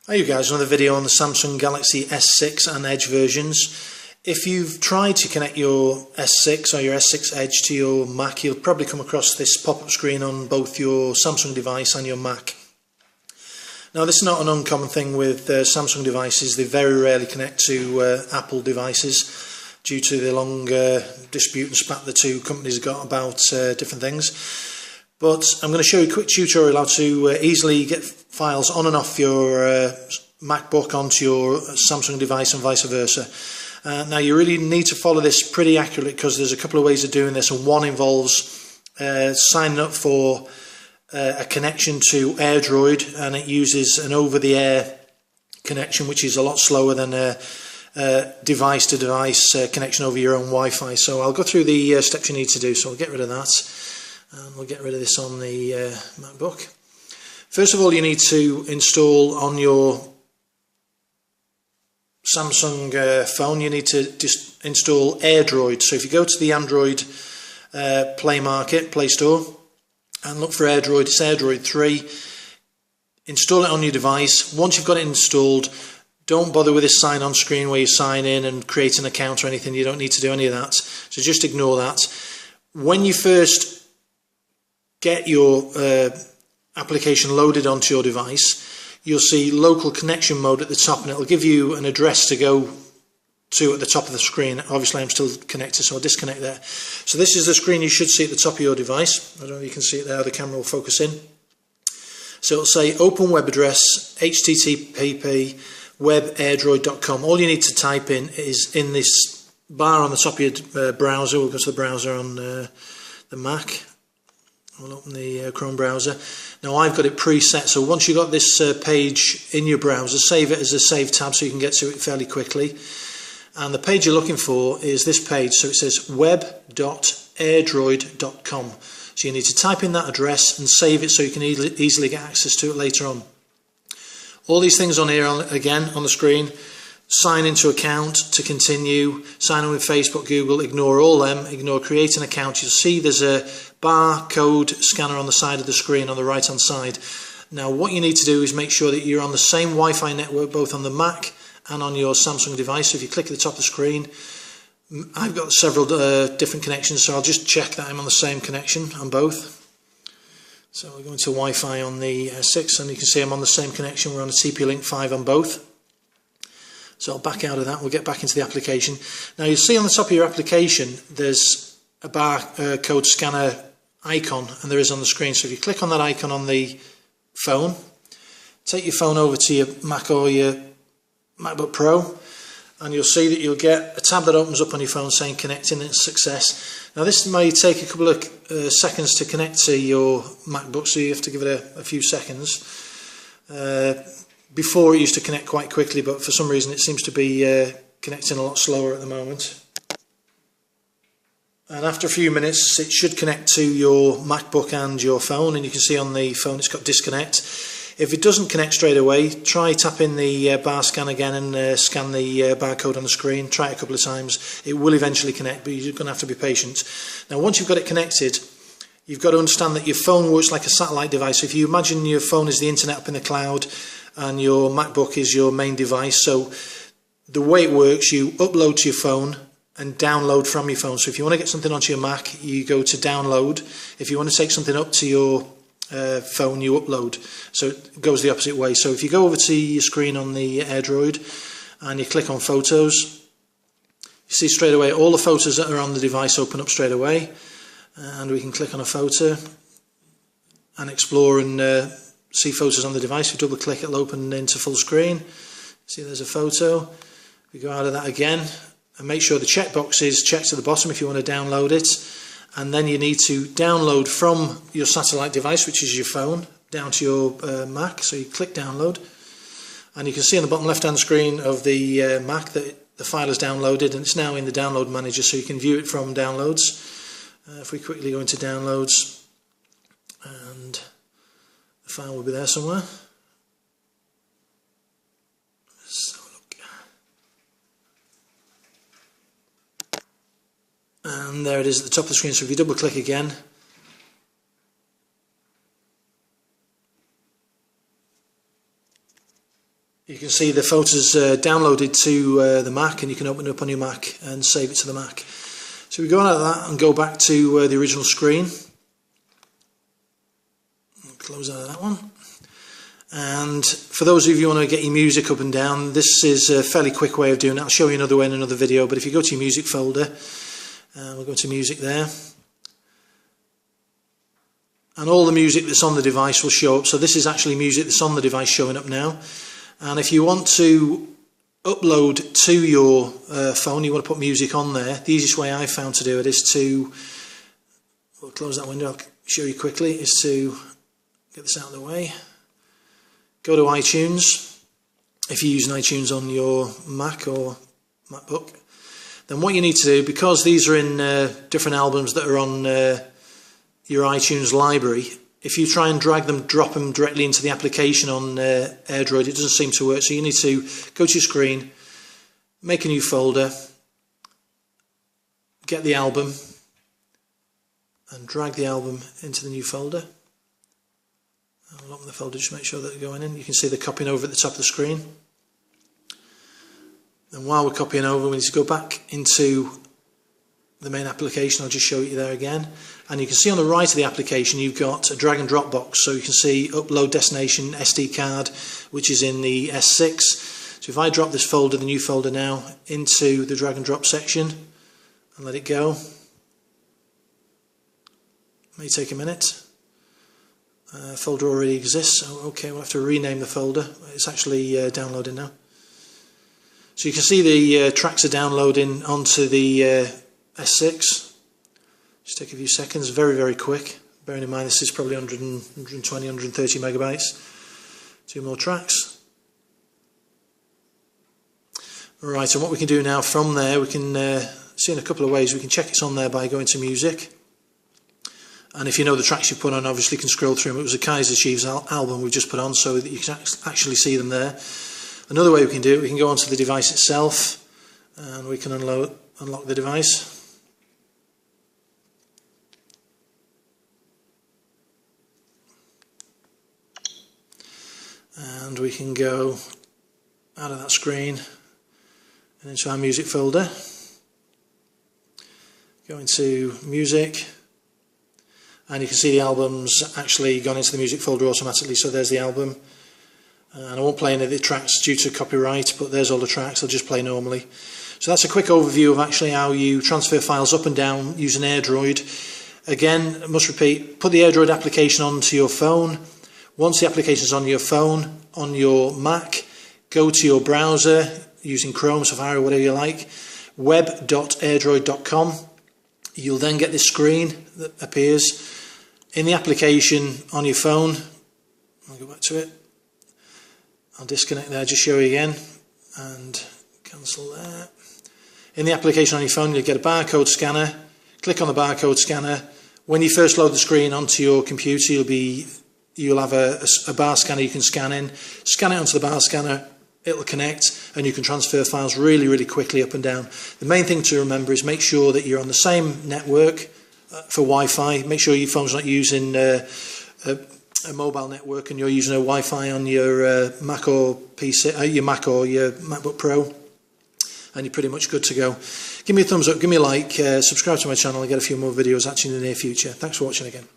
Hi you guys, another video on the Samsung Galaxy S6 and Edge versions. If you've tried to connect your S6 or your S6 Edge to your Mac, you'll probably come across this pop-up screen on both your Samsung device and your Mac. Now this is not an uncommon thing with Samsung devices. They very rarely connect to Apple devices due to the long dispute and spat the two companies have got about different things. But I'm going to show you a quick tutorial how to easily get files on and off your Macbook onto your Samsung device and vice versa. Now you really need to follow this pretty accurately because there's a couple of ways of doing this, and one involves signing up for a connection to AirDroid, and it uses an over-the-air connection which is a lot slower than a device-to-device connection over your own Wi-Fi. So I'll go through the steps you need to do, so I'll get rid of that. And we'll get rid of this on the MacBook. First of all, you need to install on your Samsung phone, you need to just install AirDroid. So if you go to the Android Play Store and look for AirDroid, it's AirDroid 3. Install it on your device. Once you've got it installed, don't bother with this sign on screen where you sign in and create an account or anything. You don't need to do any of that. So just ignore that. When you first get your application loaded onto your device, you'll see local connection mode at the top, and it'll give you an address to go to at the top of the screen. Obviously I'm still connected, so I'll disconnect there. So this is the screen you should see at the top of your device. I don't know if you can see it there, the camera will focus in. So it'll say open web address http web.airdroid.com. All you need to type in is in this bar on the top of your browser. We'll go to the browser on the Mac. We'll open the Chrome browser. Now I've got it preset, so once you've got this page in your browser, save it as a save tab so you can get to it fairly quickly. And the page you're looking for is this page, so it says web.airdroid.com. So you need to type in that address and save it so you can easily get access to it later on. All these things on here, again on the screen: sign into account to continue, sign in with Facebook, Google, ignore all them, ignore create an account. You'll see there's a barcode scanner on the side of the screen on the right hand side. Now what you need to do is make sure that you're on the same Wi-Fi network both on the Mac and on your Samsung device. So if you click at the top of the screen, I've got several different connections, so I'll just check that I'm on the same connection on both. So we're going to Wi-Fi on the S6, and you can see I'm on the same connection. We're on a TP-Link 5 on both. So I'll back out of that, we'll get back into the application. Now you'll see on the top of your application there's a barcode scanner icon, and there is on the screen. So if you click on that icon on the phone, take your phone over to your Mac or your MacBook Pro, and you'll see that you'll get a tab that opens up on your phone saying connecting and success. Now this may take a couple of seconds to connect to your MacBook, so you have to give it a few seconds. Before it used to connect quite quickly, but for some reason it seems to be connecting a lot slower at the moment. And after a few minutes it should connect to your MacBook and your phone, and you can see on the phone it's got disconnect. If it doesn't connect straight away, try tapping the bar scan again and scan the barcode on the screen. Try it a couple of times. It will eventually connect, but you're going to have to be patient. Now once you've got it connected, you've got to understand that your phone works like a satellite device. So if you imagine your phone is the internet up in the cloud and your MacBook is your main device, so the way it works, you upload to your phone and download from your phone. So if you want to get something onto your Mac, you go to download. If you want to take something up to your phone, you upload. So it goes the opposite way. So if you go over to your screen on the AirDroid and you click on photos, you see straight away all the photos that are on the device open up straight away, and we can click on a photo and explore and see photos on the device. If you double click, it'll open into full screen. See, there's a photo. We go out of that again and make sure the checkbox is checked at the bottom if you want to download it. And then you need to download from your satellite device, which is your phone, down to your Mac. So you click download, and you can see on the bottom left hand screen of the Mac that the file is downloaded, and it's now in the download manager, so you can view it from downloads. If we quickly go into downloads, and the file will be there somewhere. Let's have a look. And there it is at the top of the screen. So if you double click again, you can see the photos downloaded to the Mac, and you can open it up on your Mac and save it to the Mac. So we go out of that and go back to the original screen. Close out of that one. And for those of you who want to get your music up and down, this is a fairly quick way of doing it. I'll show you another way in another video, but if you go to your music folder, we'll go to music there. And all the music that's on the device will show up. So this is actually music that's on the device showing up now. And if you want to upload to your phone, you want to put music on there, the easiest way I've found to do it is to, we'll close that window, I'll show you quickly, is to get this out of the way. Go to iTunes, if you're using iTunes on your Mac or Macbook. Then what you need to do, because these are in different albums that are on your iTunes library, if you try and drag them, drop them directly into the application on AirDroid, it doesn't seem to work. So you need to go to your screen, make a new folder, get the album, and drag the album into the new folder. I'll open the folder, just make sure that they're going in. You can see they're copying over at the top of the screen. And while we're copying over, we need to go back into the main application. I'll just show you there again. And you can see on the right of the application you've got a drag and drop box. So you can see upload destination SD card, which is in the S6. So if I drop this folder, the new folder now, into the drag and drop section and let it go, it may take a minute. Folder already exists, so okay, we'll have to rename the folder. It's actually downloading now. So you can see the tracks are downloading onto the S6. Just take a few seconds, very, very quick. Bearing in mind this is probably 120, 130 megabytes. 2 more tracks. Right, and what we can do now from there, we can see in a couple of ways. We can check it's on there by going to music. And if you know the tracks you put on, obviously you can scroll through them. It was a Kaiser Chiefs album we just put on, so that you can actually see them there. Another way we can do it, we can go onto the device itself, and we can unlock the device. And we can go out of that screen and into our music folder. Go into music. And you can see the album's actually gone into the music folder automatically, so there's the album. And I won't play any of the tracks due to copyright, but there's all the tracks, I'll just play normally. So that's a quick overview of actually how you transfer files up and down using AirDroid. Again, I must repeat, put the AirDroid application onto your phone. Once the application is on your phone, on your Mac, go to your browser using Chrome, Safari, whatever you like, web.airdroid.com. You'll then get this screen that appears in the application on your phone. I'll go back to it. I'll disconnect there, just show you again, and cancel there. In the application on your phone, you'll get a barcode scanner. Click on the barcode scanner. When you first load the screen onto your computer, you'll have a bar scanner you can scan in. Scan it onto the bar scanner. It'll connect, and you can transfer files really, really quickly up and down. The main thing to remember is make sure that you're on the same network for Wi-Fi. Make sure your phone's not using a mobile network and you're using a Wi-Fi on your Mac or PC, your Mac or your MacBook Pro, and you're pretty much good to go. Give me a thumbs up, give me a like, subscribe to my channel, and get a few more videos actually in the near future. Thanks for watching again.